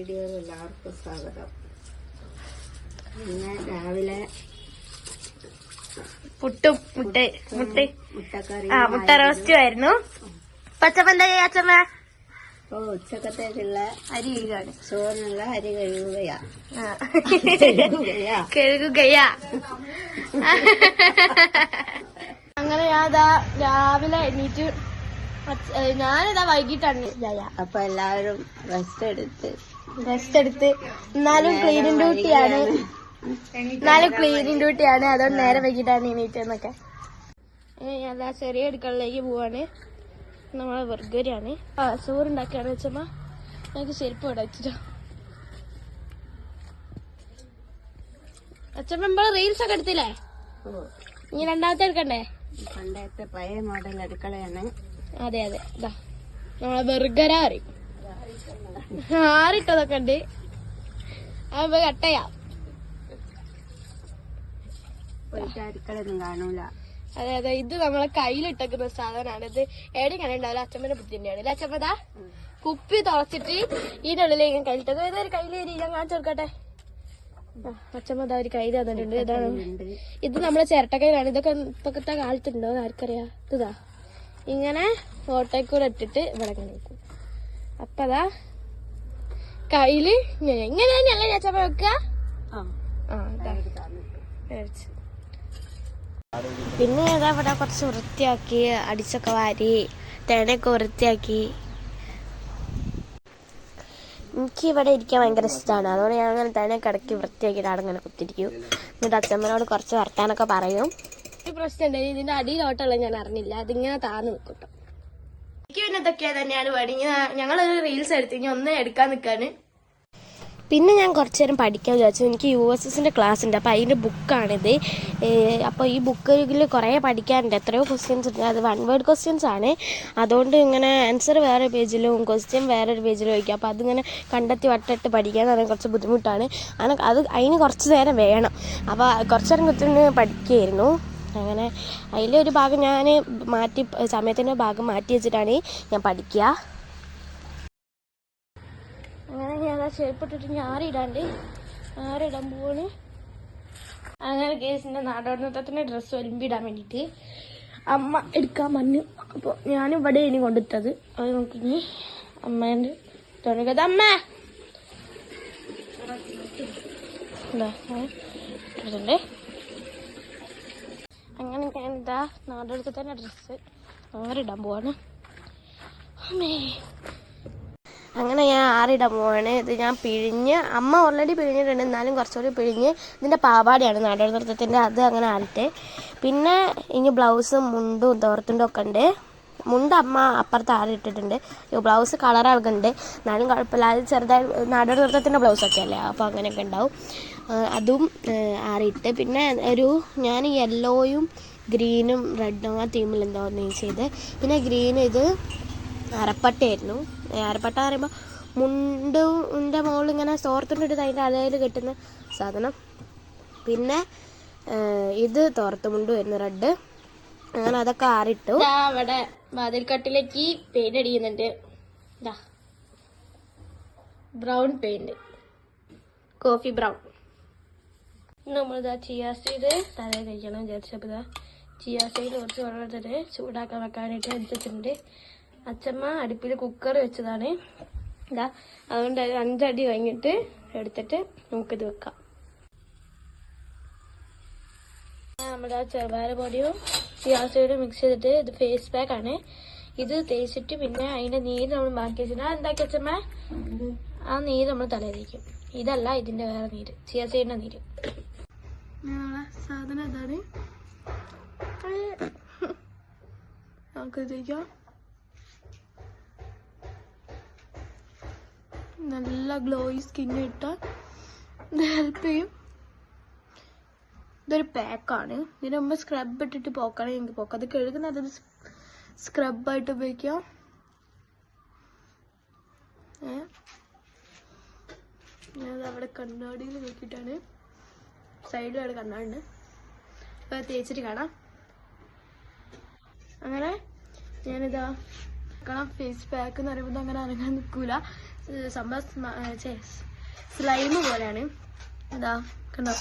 Video എല്ലാവർക്കും സ്വാഗതം. ഇന്ന് രാവിലെ പുട്ടും മുട്ട റോസ്റ്റും ആയിരുന്നു. പച്ചപ്പന്താ അച്ഛമ്മ ഉച്ചക്കത്തേക്കുള്ള അരി കഴുകാണ്, ചോറിനുള്ള അരി കഴുകുകയാ. അങ്ങനെ ഞാനിതാ രാവിലെ എണീറ്റ്, ഞാനിതാ വൈകിട്ടാണ് അപ്പൊ എല്ലാവരും റെസ്റ്റ് എടുത്ത് എന്നാലും ക്ലീനിങ് ഡ്യൂട്ടിയാണ് അതുകൊണ്ട് നേരെ വൈകിട്ടാണ് എണീറ്റെന്നൊക്കെ. അതാ ചെറിയ അടുക്കളയിലേക്ക് പോവാണ്. നമ്മളെ ബർഗറാണ്. ചോറുണ്ടാക്കിയാണ് വെച്ചമ്മ. എനിക്ക് ചെരുപ്പ് ഇവിടെ വെച്ചിട്ടോ. അച്ഛമ്മ നമ്മള് റീൽസ് ഒക്കെ എടുത്തില്ലേ? ഇനി രണ്ടാമത്തെ എടുക്കണ്ടേ? പണ്ടത്തെ പഴയ മോഡൽ അടുക്കളയാണ്. അതെ ഇതാ നമ്മളെ ബർഗറാ പറയും. ആറിട്ടതൊക്കെ ഉണ്ട്. അത് കട്ടയാ. അടുക്കളയൊന്നും കാണൂല. അതെ ഇത് നമ്മളെ കയ്യിലിട്ടേക്കുന്ന സാധനമാണ്. ഇത് എവിടെയും കണ്ടുണ്ടാവില്ല. അച്ഛമ്മന്റെ ബുദ്ധി തന്നെയാണ് അല്ലെ അച്ഛമ്മതാ? കുപ്പി തുളച്ചിട്ട് ഇതിന്റെ ഉള്ളിലേക്ക് കയ്യിലിട്ടത്. ഏതൊരു കയ്യിലേരി ഞാൻ കാണിച്ചു കൊടുക്കട്ടെ. അച്ഛമ്മതാ ഒരു കയ്യിൽ തന്നിട്ടുണ്ട്. ഇതാണ് ഇത് നമ്മളെ ചിരട്ടക്കയിലാണ്. ഇതൊക്കെ ഇപ്പോഴത്തെ കാലത്തുണ്ടോ ആർക്കറിയാ. ഇതാ ഇങ്ങനെ ഓട്ടോക്കൂടെ ഇട്ടിട്ട് ഇവിടെ കണ്ടിരിക്കും. അപ്പതാ കയ്യില് ഇങ്ങനെ തന്നെയല്ലേ അച്ഛമ്മ വെക്കുക. പിന്നെ ഏതാ ഇവിടെ കുറച്ച് വൃത്തിയാക്കി, അടിച്ചൊക്കെ വാരി, തേനയൊക്കെ വൃത്തിയാക്കി. എനിക്ക് ഇവിടെ ഇരിക്കാൻ ഭയങ്കര ഇഷ്ടമാണ്. അതുകൊണ്ട് ഞാൻ അങ്ങനെ തേനയൊക്കെ ഇടയ്ക്ക് വൃത്തിയാക്കിയിട്ട് അവിടെ ഇങ്ങനെ കുത്തിരിക്കും. എന്നിട്ട് അച്ഛമ്മനോട് കുറച്ച് വർത്താനൊക്കെ പറയും. ഒരു പ്രശ്നമുണ്ട്, ഇതിന്റെ അടിയിലോട്ടുള്ള ഞാൻ അറിഞ്ഞില്ല. അതിങ്ങനെ താന്ന് നിൽക്കട്ടോ. എനിക്ക് പിന്നെ ഇതൊക്കെയാ തന്നെയാണ് പണി. ഞങ്ങളൊരു റീൽസ് എടുത്ത് ഇനി ഒന്ന് എടുക്കാൻ നിൽക്കാണ്. പിന്നെ ഞാൻ കുറച്ചു നേരം പഠിക്കാൻ വിചാരിച്ചു. എനിക്ക് USSന്റെ ക്ലാസ് ഉണ്ട്. അപ്പോൾ അതിൻ്റെ ബുക്കാണിത്. അപ്പോൾ ഈ ബുക്കിൽ കുറേ പഠിക്കാനുണ്ട്. എത്രയോ ക്വസ്റ്റ്യൻസ് ഉണ്ട്. അത് 1 വേർഡ് ക്വസ്റ്റ്യൻസ് ആണ്. അതുകൊണ്ട് ഇങ്ങനെ ആൻസർ വേറെ പേജിലും ക്വസ്റ്റ്യൻ വേറൊരു പേജിലും വയ്ക്കും. അപ്പോൾ അതിങ്ങനെ കണ്ടെത്തി വട്ടിട്ട് പഠിക്കാൻ എന്ന് പറഞ്ഞാൽ കുറച്ച് ബുദ്ധിമുട്ടാണ്. അതിന് കുറച്ച് നേരം വേണം. അപ്പോൾ കുറച്ച് നേരം കുത്തിന്ന് പഠിക്കുകയായിരുന്നു. അങ്ങനെ അതിലൊരു ഭാഗം ഞാൻ സമയത്തിൻ്റെ ഭാഗം മാറ്റി വെച്ചിട്ടാണ് ഞാൻ പഠിക്കുക. അങ്ങനെ ഞാൻ ചെരുപ്പിട്ടിട്ട് ആറിടാൻ പോവാണ്. അങ്ങനെ കേസിന്റെ നാടോടിനൃത്തത്തിന്റെ ഡ്രസ്സ് ഒലിമ്പിടാൻ വേണ്ടിയിട്ട് അമ്മ എടുക്കാൻ പറഞ്ഞു. അപ്പോൾ ഞാനും ഇവിടെ ഇനി കൊണ്ടിട്ടത്. അത് നോക്കി അമ്മേൻ്റെ തുണിക്കത് അമ്മ എന്താ അങ്ങനെ ഞാനിതാ നാടോടിനൃത്തത്തിന്റെ ഡ്രസ്സ് ആറിടാൻ പോവാണ്. അമ്മേ അങ്ങനെ ഞാൻ ആറിടാൻ പോവാണ്. ഇത് ഞാൻ പിഴിഞ്ഞ്, അമ്മ ഓൾറെഡി പിഴിഞ്ഞിട്ടുണ്ട്, എന്നാലും കുറച്ചുകൂടി പിഴിഞ്ഞ് ഇതിൻ്റെ പാവാടയാണ് നാടോടി നൃത്തത്തിൻ്റെ. അത് അങ്ങനെ ആറിട്ട് പിന്നെ ഇനി ബ്ലൗസും മുണ്ടും തോർത്തുണ്ടും ഒക്കെ ഉണ്ട്. മുണ്ട് അമ്മ അപ്പുറത്ത് ആറിട്ടിട്ടുണ്ട്. ബ്ലൗസ് കളറൊക്കെ ഉണ്ട്, എന്നാലും കുഴപ്പമില്ല. അത് ചെറുതായി നാടോടി നൃത്തത്തിൻ്റെ ബ്ലൗസൊക്കെ അല്ലേ, അപ്പോൾ അങ്ങനെയൊക്കെ ഉണ്ടാവും. അതും ആറിയിട്ട് പിന്നെ ഞാൻ യെല്ലോയും ഗ്രീനും റെഡും ആ തീമിൽ എന്തോ ചെയ്ത്. പിന്നെ ഗ്രീൻ ഇത് അരപ്പട്ടയായിരുന്നു. അരപ്പട്ട പറയുമ്പോൾ മുണ്ടിൻ്റെ മുകളിൽ ഇങ്ങനെ തോർത്തുണ്ടിട്ട് അതിൻ്റെ അലയിൽ കെട്ടുന്ന സാധനം. പിന്നെ ഇത് തോർത്തുമുണ്ട് വരുന്നു റെഡ്. അങ്ങനെ അതൊക്കെ ആറിട്ടു. അവിടെ വാതിൽക്കട്ടിലേക്ക് പെയിന്റ് അടിക്കുന്നുണ്ട്. Brown paint, coffee brown. നമ്മളിതാ ചിയാ സീഡ് തലയിൽ കഴിക്കണം വിചാരിച്ചപ്പോൾ ചിയാ സീഡ് കുറച്ച് വെള്ളത്തിൽ ചൂടാക്കാൻ വെക്കാനായിട്ട് എടുത്തിട്ടുണ്ട്. അച്ഛമ്മ അടുപ്പിൽ കുക്കർ വെച്ചതാണ്. അതുകൊണ്ട് 5 അടി കഴിഞ്ഞിട്ട് എടുത്തിട്ട് നമുക്കിത് വെക്കാം. നമ്മുടെ ചെറുപയർ പൊടിയും ചിയാസീഡും മിക്സ് ചെയ്തിട്ട് ഇത് ഫേസ് പാക്ക് ആണ്. ഇത് തേച്ചിട്ട് പിന്നെ അതിന്റെ നീര് നമ്മൾ ബാക്കി വെച്ചിട്ട് എന്താക്കി അച്ഛമ്മ ആ നീര് നമ്മൾ തലയിലേക്കും. ഇതല്ല, ഇതിന്റെ വേറെ നീര്, ചിയാസീഡിന്റെ നീര്. സാധനം ഇതാണ്. നമുക്ക് തേക്കാം. നല്ല ഗ്ലോയി സ്കിന്ന് കിട്ടാൻ ഇത് ഹെൽപ്പ് ചെയ്യും. ഇതൊരു പാക്കാണ്. ഇതിന് മുമ്പ് സ്ക്രബ് ഇട്ടിട്ട് പോക്കാണെങ്കിൽ എനിക്ക് പോക്കാം. അത് കഴുകുന്നത് സ്ക്രബായിട്ട് ഉപയോഗിക്കാം. ഞാനത് അവിടെ കണ്ണാടിയിൽ നോക്കിയിട്ടാണ്, സൈഡിൽ അവിടെ കണ്ണാടുണ്ട്. അപ്പോൾ തേച്ചിട്ട് കാണാം. അങ്ങനെ ഞാനിതാ ഫേസ് പാക്ക് എന്ന് പറയുമ്പോൾ അങ്ങനെ അനങ്ങാൻ നിൽക്കൂല. സംഭവം സ്ലൈം പോലെയാണ്. എന്താ കണ്ടോ?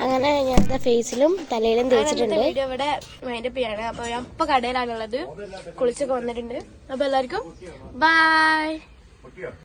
അങ്ങനെ ഞാനത്തെ ഫേസിലും തലയിലും തേച്ചിട്ടുണ്ട്. വീഡിയോ ഇവിടെ മൈൻഡപ്പ് ചെയ്യാണ്. അപ്പൊ ഞാൻ ഇപ്പൊ കടയിലാണുള്ളത്. കുളിച്ചൊക്കെ വന്നിട്ടുണ്ട്. അപ്പൊ എല്ലാവർക്കും ബൈ.